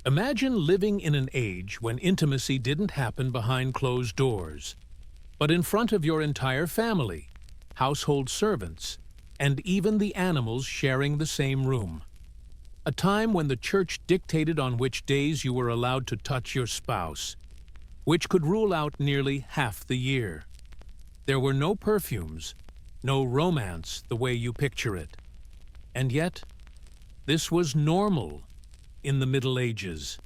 Imagine living in an age when intimacy didn't happen behind closed doors, but in front of your entire family, household servants, and even the animals sharing the same room. A time when the church dictated on which days you were allowed to touch your spouse, which could rule out nearly half the year. There were no perfumes, no romance the way you picture it. And yet, this was normal in the Middle Ages.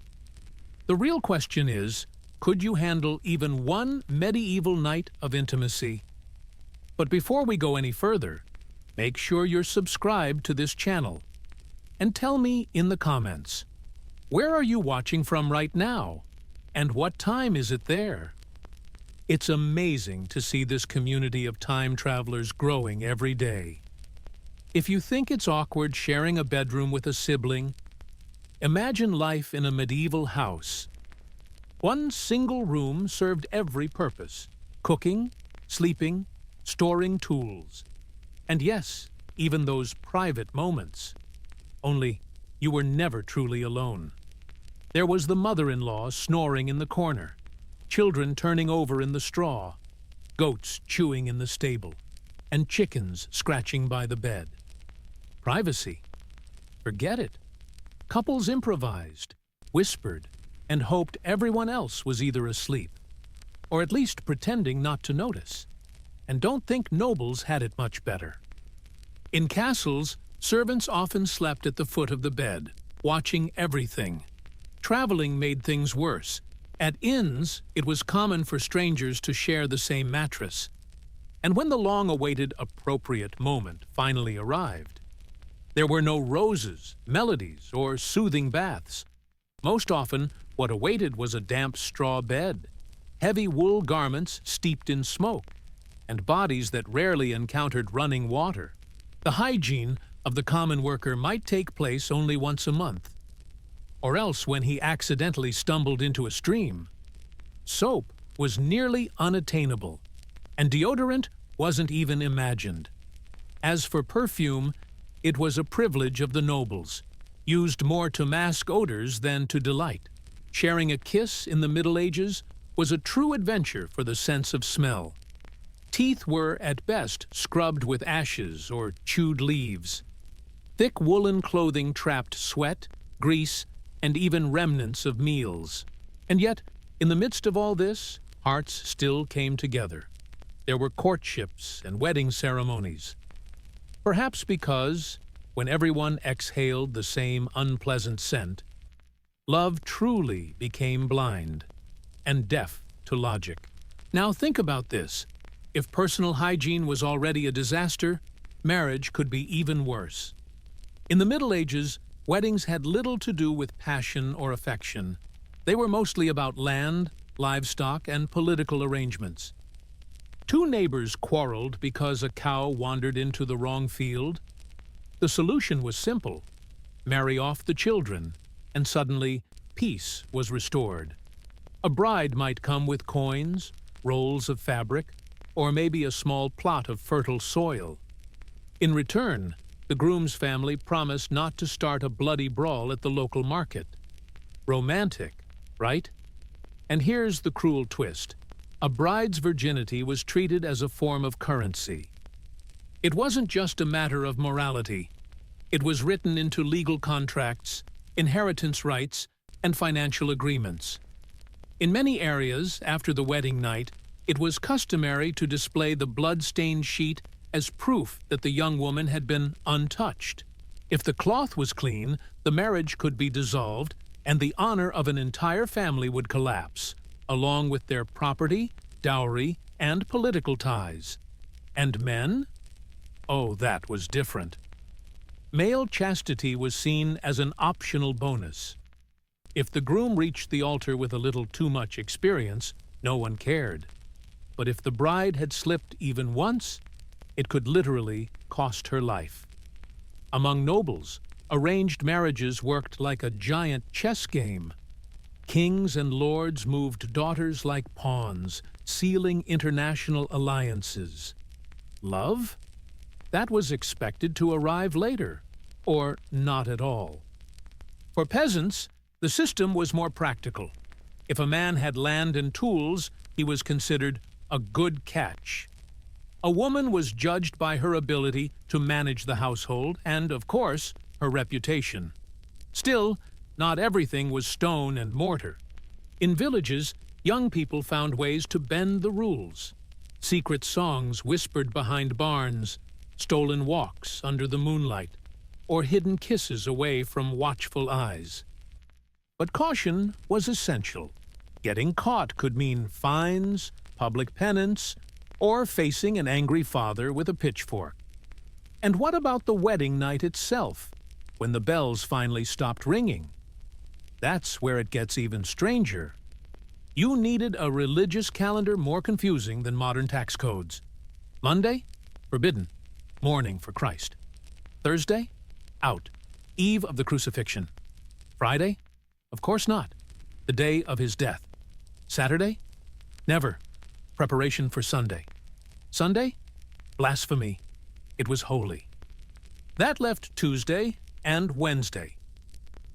The real question is, could you handle even one medieval night of intimacy? But before we go any further, make sure you're subscribed to this channel. And tell me in the comments, where are you watching from right now? And what time is it there? It's amazing to see this community of time travelers growing every day. If you think it's awkward sharing a bedroom with a sibling, imagine life in a medieval house. One single room served every purpose: cooking, sleeping, storing tools. And yes, even those private moments. Only, you were never truly alone. There was the mother-in-law snoring in the corner, children turning over in the straw, goats chewing in the stable, and chickens scratching by the bed. Privacy? Forget it. Couples improvised, whispered, and hoped everyone else was either asleep, or at least pretending not to notice. And don't think nobles had it much better. In castles, servants often slept at the foot of the bed, watching everything. Traveling made things worse. At inns, it was common for strangers to share the same mattress. And when the long-awaited appropriate moment finally arrived, there were no roses, melodies, or soothing baths. Most often, what awaited was a damp straw bed, heavy wool garments steeped in smoke, and bodies that rarely encountered running water. The hygiene of the common worker might take place only once a month, or else when he accidentally stumbled into a stream. Soap was nearly unattainable, and deodorant wasn't even imagined. As for perfume, it was a privilege of the nobles, used more to mask odors than to delight. Sharing a kiss in the Middle Ages was a true adventure for the sense of smell. Teeth were, at best, scrubbed with ashes or chewed leaves. Thick woolen clothing trapped sweat, grease, and even remnants of meals. And yet, in the midst of all this, hearts still came together. There were courtships and wedding ceremonies. Perhaps because, when everyone exhaled the same unpleasant scent, love truly became blind and deaf to logic. Now think about this. If personal hygiene was already a disaster, marriage could be even worse. In the Middle Ages, weddings had little to do with passion or affection. They were mostly about land, livestock, and political arrangements. Two neighbors quarreled because a cow wandered into the wrong field. The solution was simple: marry off the children, and suddenly peace was restored. A bride might come with coins, rolls of fabric, or maybe a small plot of fertile soil. In return, the groom's family promised not to start a bloody brawl at the local market. Romantic, right? And here's the cruel twist. A bride's virginity was treated as a form of currency. It wasn't just a matter of morality. It was written into legal contracts, inheritance rights, and financial agreements. In many areas, after the wedding night, it was customary to display the blood-stained sheet as proof that the young woman had been untouched. If the cloth was clean, the marriage could be dissolved, and the honor of an entire family would collapse, along with their property, dowry, and political ties. And men? Oh, that was different. Male chastity was seen as an optional bonus. If the groom reached the altar with a little too much experience, no one cared. But if the bride had slipped even once, it could literally cost her life. Among nobles, arranged marriages worked like a giant chess game. Kings and lords moved daughters like pawns, sealing international alliances. Love? That was expected to arrive later, or not at all. For peasants, The system was more practical. If a man had land and tools, he was considered a good catch. A woman was judged by her ability to manage the household and, of course, her reputation. Still, not everything was stone and mortar. In villages, young people found ways to bend the rules. Secret songs whispered behind barns, stolen walks under the moonlight, or hidden kisses away from watchful eyes. But caution was essential. Getting caught could mean fines, public penance, or facing an angry father with a pitchfork. And what about the wedding night itself, when the bells finally stopped ringing? That's where it gets even stranger. You needed a religious calendar more confusing than modern tax codes. Monday? Forbidden. Mourning for Christ. Thursday? Out. Eve of the crucifixion. Friday? Of course not. The day of his death. Saturday? Never. Preparation for Sunday. Sunday? Blasphemy. It was holy. That left Tuesday and Wednesday.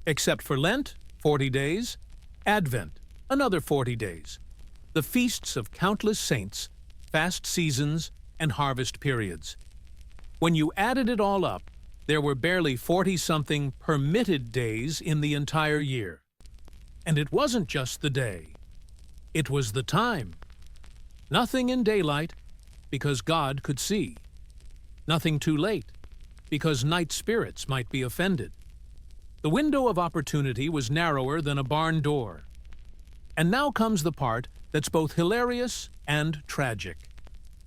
Except for Lent, 40 days, Advent, another 40 days, the feasts of countless saints, fast seasons, and harvest periods. When you added it all up, there were barely 40-something permitted days in the entire year. And it wasn't just the day. It was the time. Nothing in daylight, because God could see. Nothing too late, because night spirits might be offended. The window of opportunity was narrower than a barn door. And now comes the part that's both hilarious and tragic.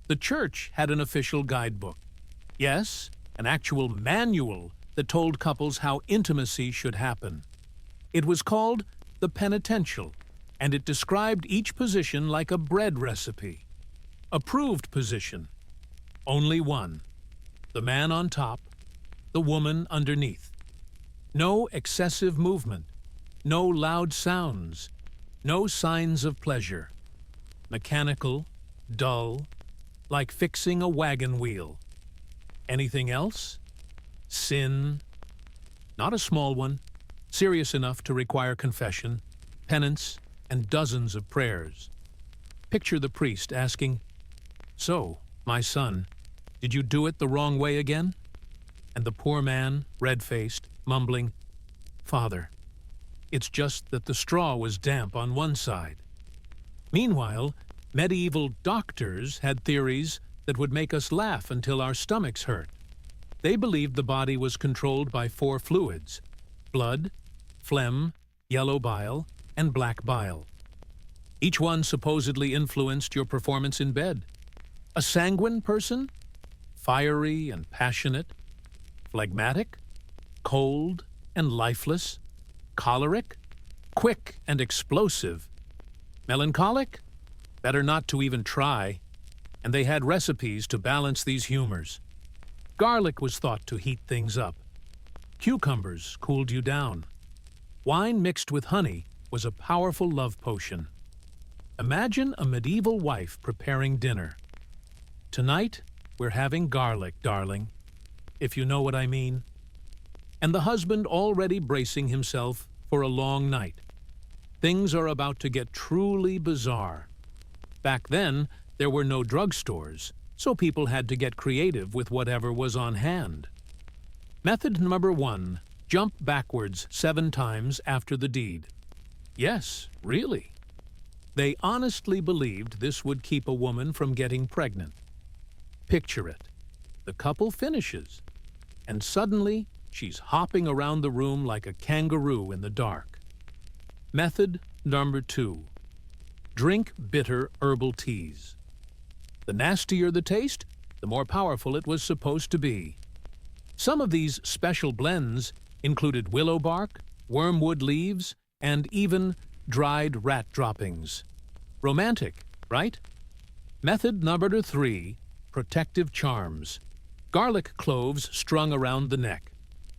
The church had an official guidebook. Yes, an actual manual that told couples how intimacy should happen. It was called the penitential, and it described each position like a bread recipe. Approved position. Only one. The man on top, the woman underneath. No excessive movement, no loud sounds, no signs of pleasure. Mechanical, dull, like fixing a wagon wheel. Anything else? Sin. Not a small one, serious enough to require confession, penance, and dozens of prayers. Picture the priest asking, "So, my son, did you do it the wrong way again?" And the poor man, red-faced, mumbling, "Father, it's just that the straw was damp on one side." Meanwhile, medieval doctors had theories that would make us laugh until our stomachs hurt. They believed the body was controlled by 4 fluids: blood, phlegm, yellow bile, and black bile. Each one supposedly influenced your performance in bed. A sanguine person? Fiery and passionate. Phlegmatic? Cold and lifeless. Choleric? Quick and explosive. Melancholic? Better not to even try. And they had recipes to balance these humors. Garlic was thought to heat things up. Cucumbers cooled you down. Wine mixed with honey was a powerful love potion. Imagine a medieval wife preparing dinner. "Tonight, we're having garlic, darling," if you know what I mean. And the husband already bracing himself for a long night. Things are about to get truly bizarre. Back then, there were no drugstores, so people had to get creative with whatever was on hand. Method number 1, jump backwards 7 times after the deed. Yes, really. They honestly believed this would keep a woman from getting pregnant. Picture it. The couple finishes, and suddenly she's hopping around the room like a kangaroo in the dark. Method number 2, drink bitter herbal teas. The nastier the taste, the more powerful it was supposed to be. Some of these special blends included willow bark, wormwood leaves, and even dried rat droppings. Romantic, right? Method number 3, protective charms. Garlic cloves strung around the neck,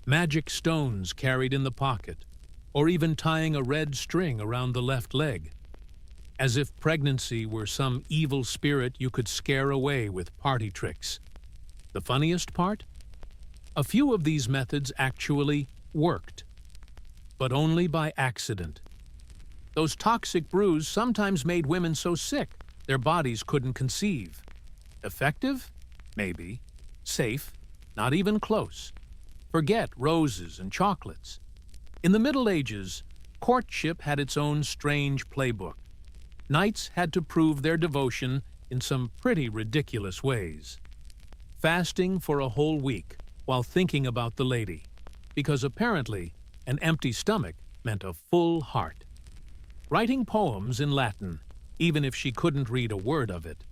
magic stones carried in the pocket, or even tying a red string around the left leg. As if pregnancy were some evil spirit you could scare away with party tricks. The funniest part? A few of these methods actually worked. but only by accident. Those toxic brews sometimes made women so sick their bodies couldn't conceive. Effective? Maybe. Safe? Not even close. Forget roses and chocolates. In the Middle Ages, courtship had its own strange playbook. Knights had to prove their devotion in some pretty ridiculous ways. Fasting for a whole week while thinking about the lady, because apparently an empty stomach meant a full heart. Writing poems in Latin, even if she couldn't read a word of it.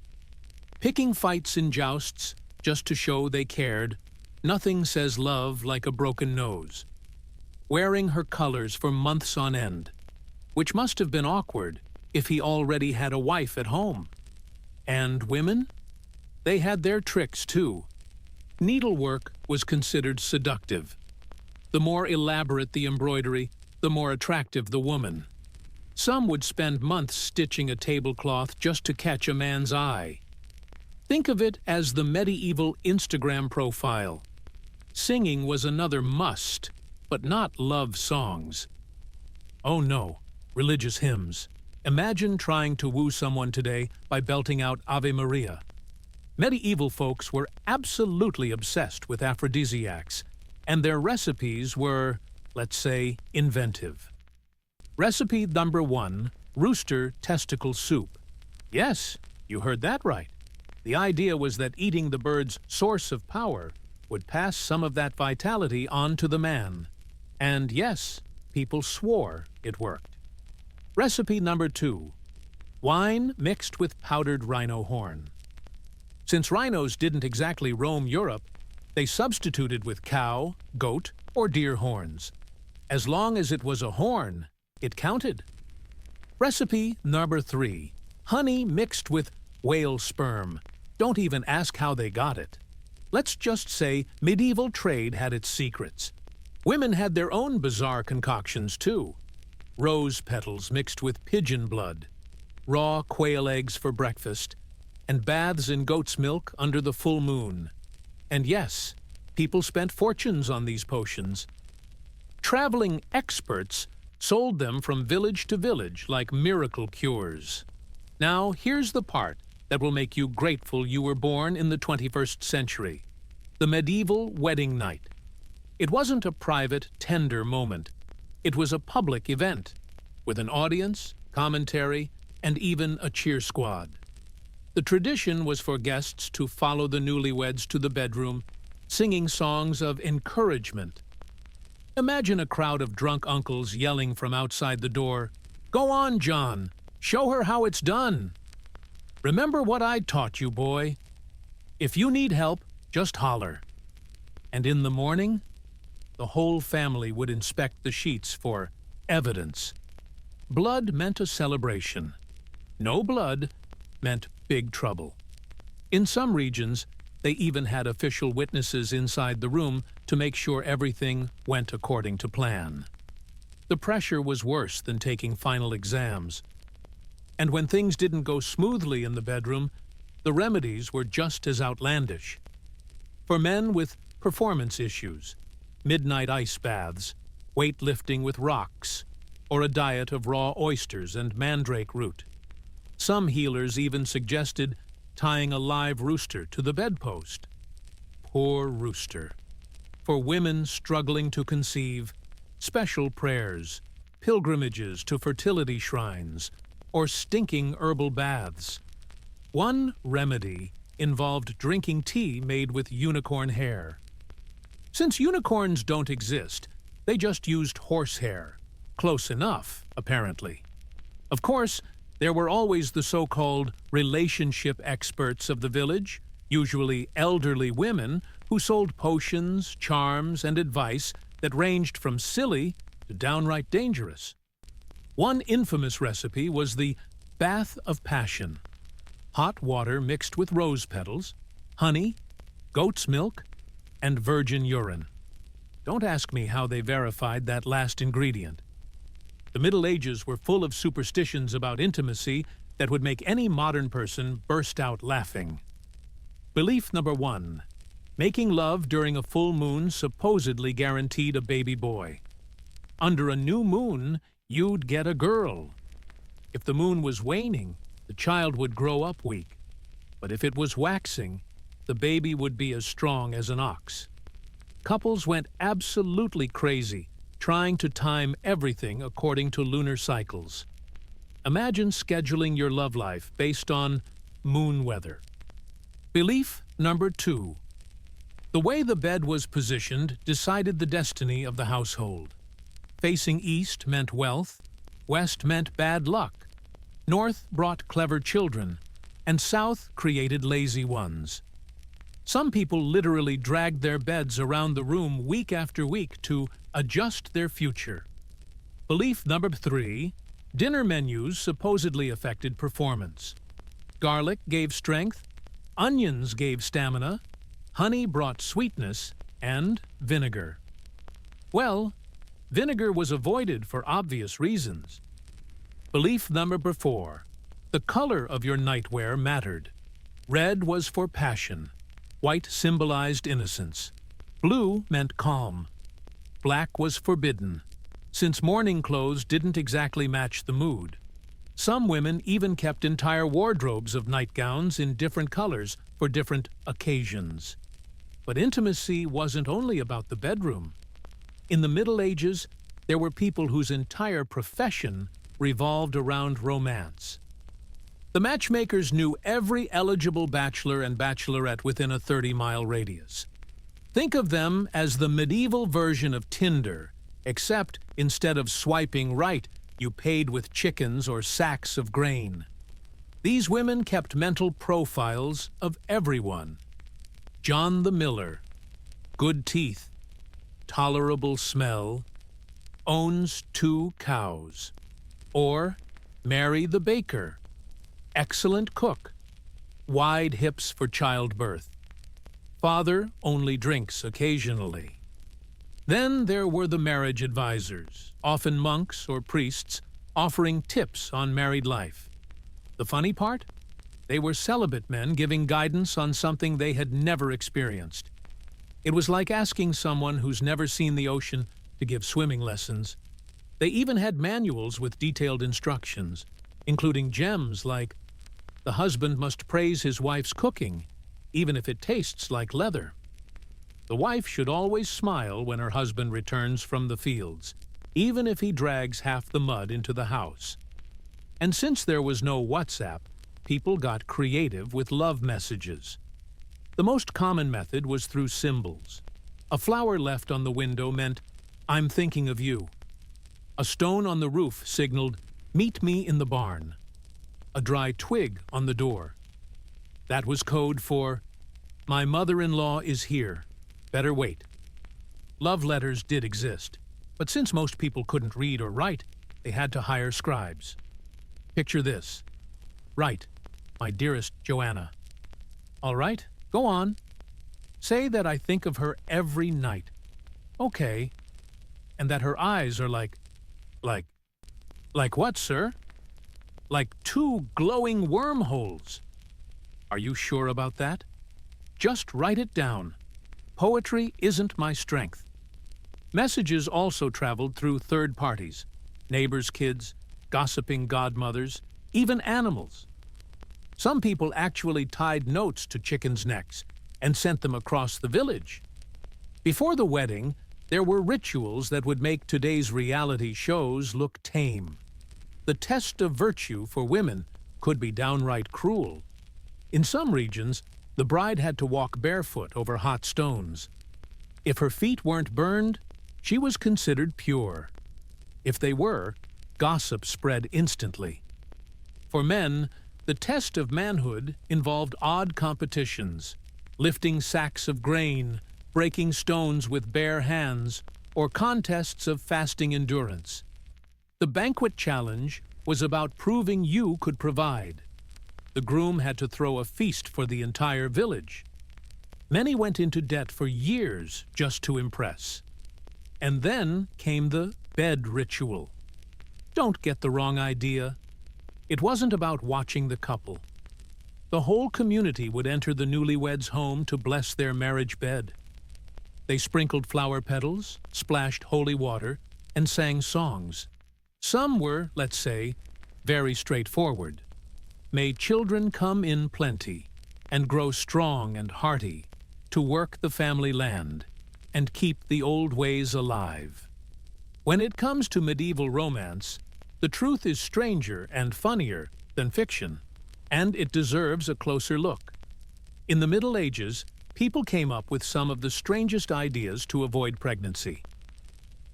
Picking fights in jousts just to show they cared. Nothing says love like a broken nose. Wearing her colors for months on end, which must have been awkward if he already had a wife at home. And women? They had their tricks too. Needlework was considered seductive. The more elaborate the embroidery, the more attractive the woman. Some would spend months stitching a tablecloth just to catch a man's eye. Think of it as the medieval Instagram profile. Singing was another must, but not love songs. Oh no, religious hymns. Imagine trying to woo someone today by belting out Ave Maria. Medieval folks were absolutely obsessed with aphrodisiacs, and their recipes were, let's say, inventive. Recipe number 1, rooster testicle soup. Yes, you heard that right. The idea was that eating the bird's source of power would pass some of that vitality on to the man. And yes, people swore it worked. Recipe number 2, wine mixed with powdered rhino horn. Since rhinos didn't exactly roam Europe, they substituted with cow, goat, or deer horns. As long as it was a horn, it counted. Recipe number 3, honey mixed with whale sperm. Don't even ask how they got it. Let's just say medieval trade had its secrets. Women had their own bizarre concoctions too. Rose petals mixed with pigeon blood, raw quail eggs for breakfast, and baths in goat's milk under the full moon. And yes, people spent fortunes on these potions. Traveling experts sold them from village to village like miracle cures. Now, here's the part that will make you grateful you were born in the 21st century. The medieval wedding night. It wasn't a private, tender moment. It was a public event, with an audience, commentary, and even a cheer squad. The tradition was for guests to follow the newlyweds to the bedroom, singing songs of encouragement. Imagine a crowd of drunk uncles yelling from outside the door, "Go on, John! Show her how it's done! Remember what I taught you, boy! If you need help, just holler." And in the morning, the whole family would inspect the sheets for evidence. Blood meant a celebration. No blood meant big trouble. In some regions, they even had official witnesses inside the room to make sure everything went according to plan. The pressure was worse than taking final exams. And when things didn't go smoothly in the bedroom, the remedies were just as outlandish. For men with performance issues, midnight ice baths, weightlifting with rocks, or a diet of raw oysters and mandrake root. Some healers even suggested tying a live rooster to the bedpost. Poor rooster. For women struggling to conceive, special prayers, pilgrimages to fertility shrines, or stinking herbal baths. One remedy involved drinking tea made with unicorn hair. Since unicorns don't exist, they just used horsehair. Close enough, apparently. Of course, there were always the so-called relationship experts of the village, usually elderly women, who sold potions, charms, and advice that ranged from silly to downright dangerous. One infamous recipe was the bath of passion. Hot water mixed with rose petals, honey, goat's milk, and virgin urine. Don't ask me how they verified that last ingredient. The Middle Ages were full of superstitions about intimacy that would make any modern person burst out laughing. Belief number 1. Making love during a full moon supposedly guaranteed a baby boy. Under a new moon, you'd get a girl. If the moon was waning, the child would grow up weak. But if it was waxing, the baby would be as strong as an ox. Couples went absolutely crazy, trying to time everything according to lunar cycles. Imagine scheduling your love life based on moon weather. Belief number 2. The way the bed was positioned decided the destiny of the household. Facing east meant wealth, west meant bad luck, north brought clever children, and south created lazy ones. Some people literally dragged their beds around the room week after week to adjust their future. Belief number 3. Dinner menus supposedly affected performance. Garlic gave strength, onions gave stamina, honey brought sweetness, and vinegar. Well, vinegar was avoided for obvious reasons. Belief number 4. The color of your nightwear mattered. Red was for passion. White symbolized innocence. Blue meant calm. Black was forbidden, since morning clothes didn't exactly match the mood. Some women even kept entire wardrobes of nightgowns in different colors for different occasions. But intimacy wasn't only about the bedroom. In the Middle Ages, there were people whose entire profession revolved around romance. The matchmakers knew every eligible bachelor and bachelorette within a 30-mile radius. Think of them as the medieval version of Tinder, except instead of swiping right, you paid with chickens or sacks of grain. These women kept mental profiles of everyone. John the Miller, good teeth, tolerable smell, owns 2 cows. Or Mary the baker, excellent cook, wide hips for childbirth. Father only drinks occasionally. Then there were the marriage advisors, often monks or priests, offering tips on married life. The funny part? They were celibate men giving guidance on something they had never experienced. It was like asking someone who's never seen the ocean to give swimming lessons. They even had manuals with detailed instructions, including gems like, the husband must praise his wife's cooking, even if it tastes like leather. The wife should always smile when her husband returns from the fields, even if he drags half the mud into the house. And since there was no WhatsApp, people got creative with love messages. The most common method was through symbols. A flower left on the window meant, "I'm thinking of you." A stone on the roof signaled, "Meet me in the barn." A dry twig on the door. That was code for, "My mother-in-law is here. Better wait." Love letters did exist, but since most people couldn't read or write, they had to hire scribes. Picture this. Write, "My dearest Joanna." All right, go on. Say that I think of her every night. Okay. And that her eyes are like what, sir? Like 2 glowing wormholes. Are you sure about that? Just write it down. Poetry isn't my strength. Messages also traveled through third parties, neighbors' kids, gossiping godmothers, even animals. Some people actually tied notes to chickens' necks and sent them across the village. Before the wedding, there were rituals that would make today's reality shows look tame. The test of virtue for women could be downright cruel. In some regions, the bride had to walk barefoot over hot stones. If her feet weren't burned, she was considered pure. If they were, gossip spread instantly. For men, the test of manhood involved odd competitions, lifting sacks of grain, breaking stones with bare hands, or contests of fasting endurance. The banquet challenge was about proving you could provide. The groom had to throw a feast for the entire village. Many went into debt for years just to impress. And then came the bed ritual. Don't get the wrong idea. It wasn't about watching the couple. The whole community would enter the newlyweds' home to bless their marriage bed. They sprinkled flower petals, splashed holy water, and sang songs. Some were, let's say, very straightforward. May children come in plenty, and grow strong and hearty, to work the family land, and keep the old ways alive. When it comes to medieval romance, the truth is stranger and funnier than fiction, and it deserves a closer look. In the Middle Ages, people came up with some of the strangest ideas to avoid pregnancy.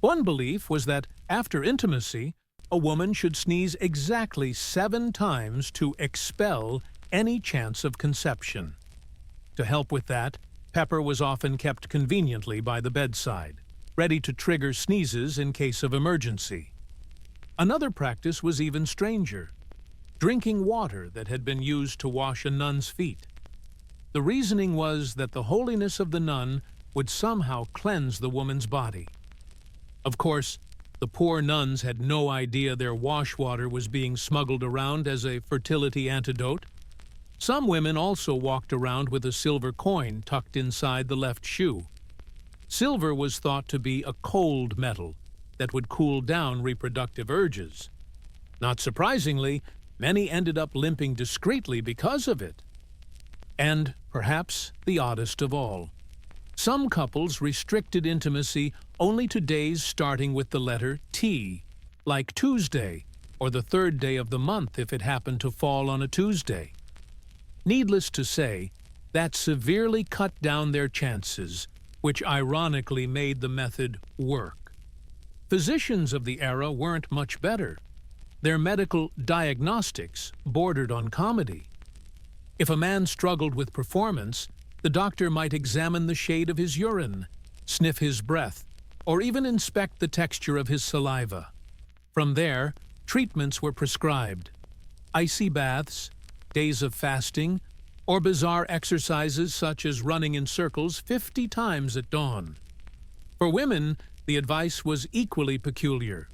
One belief was that after intimacy, a woman should sneeze exactly 7 times to expel any chance of conception. To help with that, pepper was often kept conveniently by the bedside, ready to trigger sneezes in case of emergency. Another practice was even stranger: drinking water that had been used to wash a nun's feet. The reasoning was that the holiness of the nun would somehow cleanse the woman's body. Of course, the poor nuns had no idea their wash water was being smuggled around as a fertility antidote. Some women also walked around with a silver coin tucked inside the left shoe. Silver was thought to be a cold metal that would cool down reproductive urges. Not surprisingly, many ended up limping discreetly because of it. And, perhaps the oddest of all, some couples restricted intimacy only to days starting with the letter T, like Tuesday, or the 3rd day of the month if it happened to fall on a Tuesday. Needless to say, that severely cut down their chances, which ironically made the method work. Physicians of the era weren't much better. Their medical diagnostics bordered on comedy. If a man struggled with performance, the doctor might examine the shade of his urine, sniff his breath, or even inspect the texture of his saliva. From there, treatments were prescribed: icy baths, days of fasting, or bizarre exercises such as running in circles 50 times at dawn. For women, the advice was equally peculiar: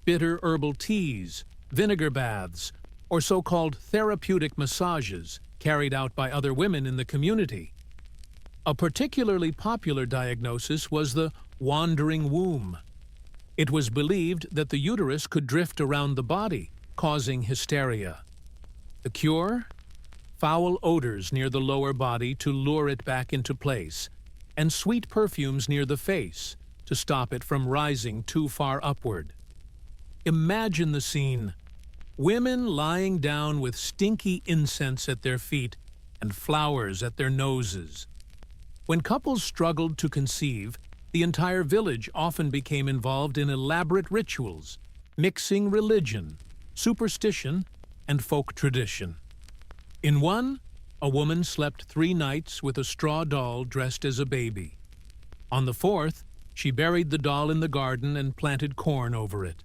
bitter herbal teas, vinegar baths, or so-called therapeutic massages carried out by other women in the community. A particularly popular diagnosis was the wandering womb. It was believed that the uterus could drift around the body, causing hysteria. The cure? Foul odors near the lower body to lure it back into place, and sweet perfumes near the face to stop it from rising too far upward. Imagine the scene: women lying down with stinky incense at their feet and flowers at their noses. When couples struggled to conceive, the entire village often became involved in elaborate rituals, mixing religion, superstition, and folk tradition. In one, a woman slept 3 nights with a straw doll dressed as a baby. On the 4th, she buried the doll in the garden and planted corn over it.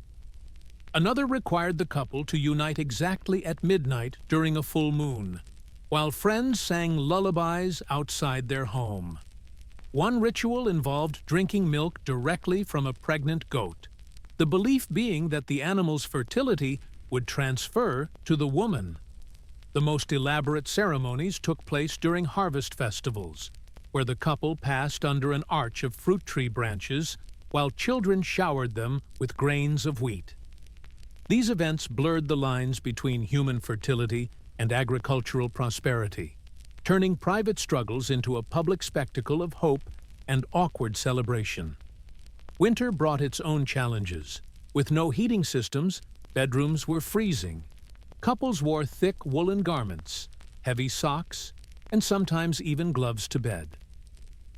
Another required the couple to unite exactly at midnight during a full moon, while friends sang lullabies outside their home. One ritual involved drinking milk directly from a pregnant goat, the belief being that the animal's fertility would transfer to the woman. The most elaborate ceremonies took place during harvest festivals, where the couple passed under an arch of fruit tree branches while children showered them with grains of wheat. These events blurred the lines between human fertility and agricultural prosperity, turning private struggles into a public spectacle of hope and awkward celebration. Winter brought its own challenges. With no heating systems, bedrooms were freezing. Couples wore thick woolen garments, heavy socks, and sometimes even gloves to bed.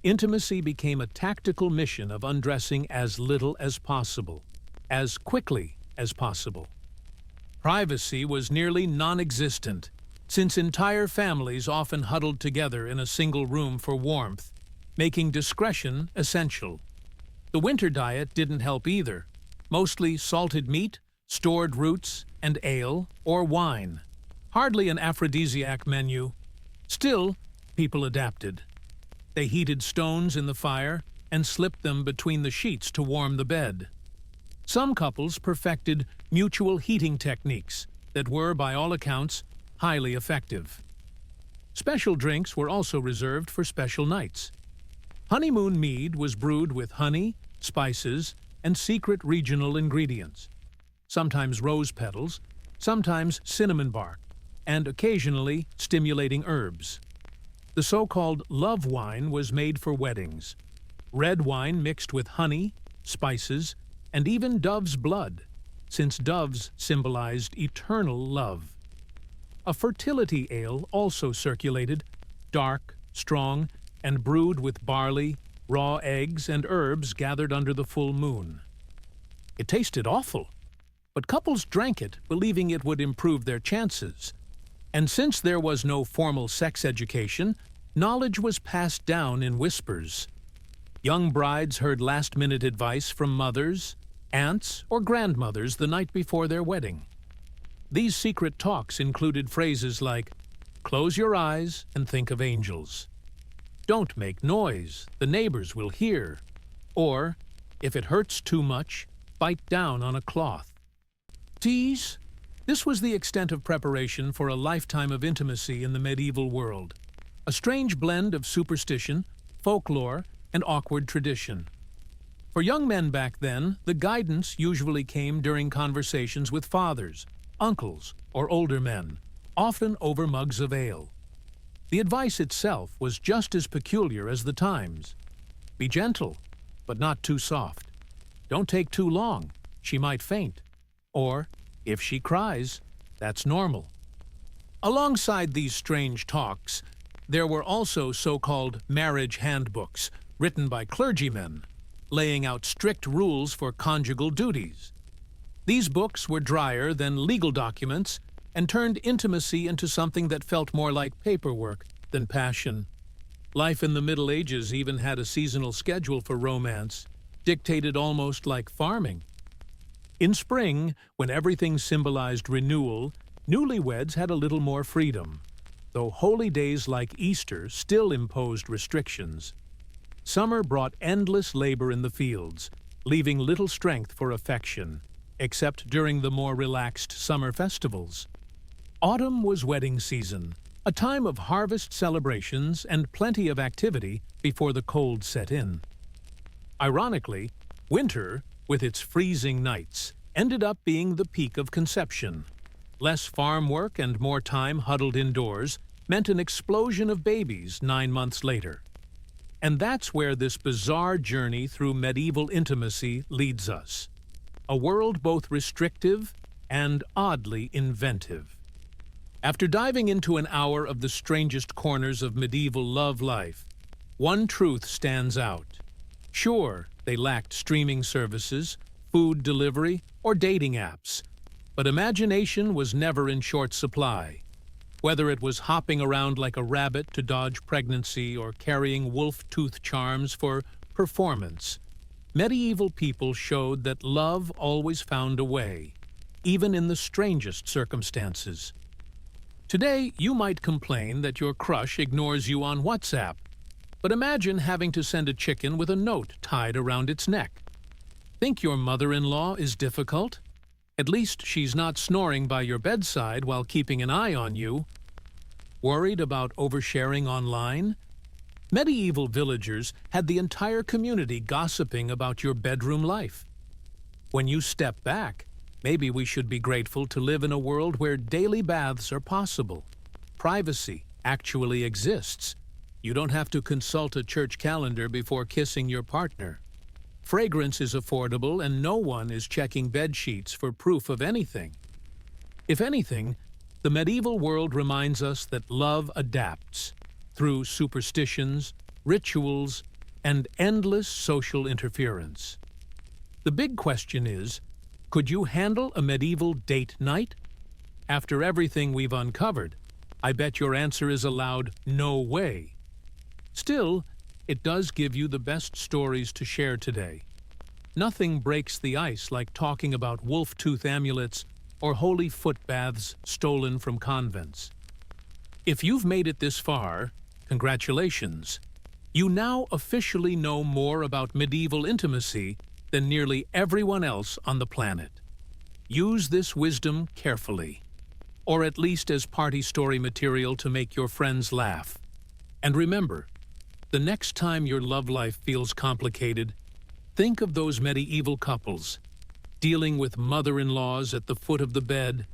Intimacy became a tactical mission of undressing as little as possible, as quickly as possible. Privacy was nearly non-existent, since entire families often huddled together in a single room for warmth, making discretion essential. The winter diet didn't help either, mostly salted meat, stored roots, and ale or wine. Hardly an aphrodisiac menu. Still, people adapted. They heated stones in the fire and slipped them between the sheets to warm the bed. Some couples perfected mutual heating techniques that were, by all accounts, highly effective. Special drinks were also reserved for special nights. Honeymoon mead was brewed with honey, spices, and secret regional ingredients. Sometimes rose petals, sometimes cinnamon bark, and occasionally stimulating herbs. The so-called love wine was made for weddings. Red wine mixed with honey, spices, and even dove's blood, since doves symbolized eternal love. A fertility ale also circulated, dark, strong, and brewed with barley, raw eggs, and herbs gathered under the full moon. It tasted awful, but couples drank it, believing it would improve their chances. And since there was no formal sex education, knowledge was passed down in whispers. Young brides heard last-minute advice from mothers, aunts, or grandmothers the night before their wedding. These secret talks included phrases like, "Close your eyes and think of angels." "Don't make noise, the neighbors will hear." Or, "If it hurts too much, bite down on a cloth." Tease? This was the extent of preparation for a lifetime of intimacy in the medieval world. A strange blend of superstition, folklore, and awkward tradition. For young men back then, the guidance usually came during conversations with fathers, uncles, or older men, often over mugs of ale. The advice itself was just as peculiar as the times. Be gentle, but not too soft. Don't take too long, she might faint. Or, if she cries, that's normal. Alongside these strange talks, there were also so-called marriage handbooks, written by clergymen, laying out strict rules for conjugal duties. These books were drier than legal documents and turned intimacy into something that felt more like paperwork than passion. Life in the Middle Ages even had a seasonal schedule for romance, dictated almost like farming. In spring, when everything symbolized renewal, newlyweds had a little more freedom, though holy days like Easter still imposed restrictions. Summer brought endless labor in the fields, leaving little strength for affection, except during the more relaxed summer festivals. Autumn was wedding season, a time of harvest celebrations and plenty of activity before the cold set in. Ironically, winter, with its freezing nights, ended up being the peak of conception. Less farm work and more time huddled indoors meant an explosion of babies 9 months later. And that's where this bizarre journey through medieval intimacy leads us. A world both restrictive and oddly inventive. After diving into an hour of the strangest corners of medieval love life, one truth stands out. Sure, they lacked streaming services, food delivery, or dating apps, but imagination was never in short supply. Whether it was hopping around like a rabbit to dodge pregnancy or carrying wolf-tooth charms for performance, medieval people showed that love always found a way, even in the strangest circumstances. Today, you might complain that your crush ignores you on WhatsApp, but imagine having to send a chicken with a note tied around its neck. Think your mother-in-law is difficult? At least she's not snoring by your bedside while keeping an eye on you. Worried about oversharing online? Medieval villagers had the entire community gossiping about your bedroom life. When you step back, maybe we should be grateful to live in a world where daily baths are possible. Privacy actually exists. You don't have to consult a church calendar before kissing your partner. Fragrance is affordable and no one is checking bed sheets for proof of anything. If anything, the medieval world reminds us that love adapts through superstitions, rituals, and endless social interference. The big question is, could you handle a medieval date night? After everything we've uncovered, I bet your answer is a loud no way. Still, it does give you the best stories to share today. Nothing breaks the ice like talking about wolf-tooth amulets or holy foot baths stolen from convents. If you've made it this far, congratulations. You now officially know more about medieval intimacy than nearly everyone else on the planet. Use this wisdom carefully, or at least as party story material to make your friends laugh. And remember, the next time your love life feels complicated, Think of those medieval couples, dealing with mother-in-laws at the foot of the bed,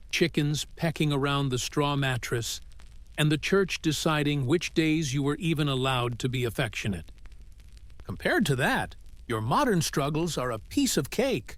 chickens pecking around the straw mattress, and the church deciding which days you were even allowed to be affectionate. Compared to that, your modern struggles are a piece of cake.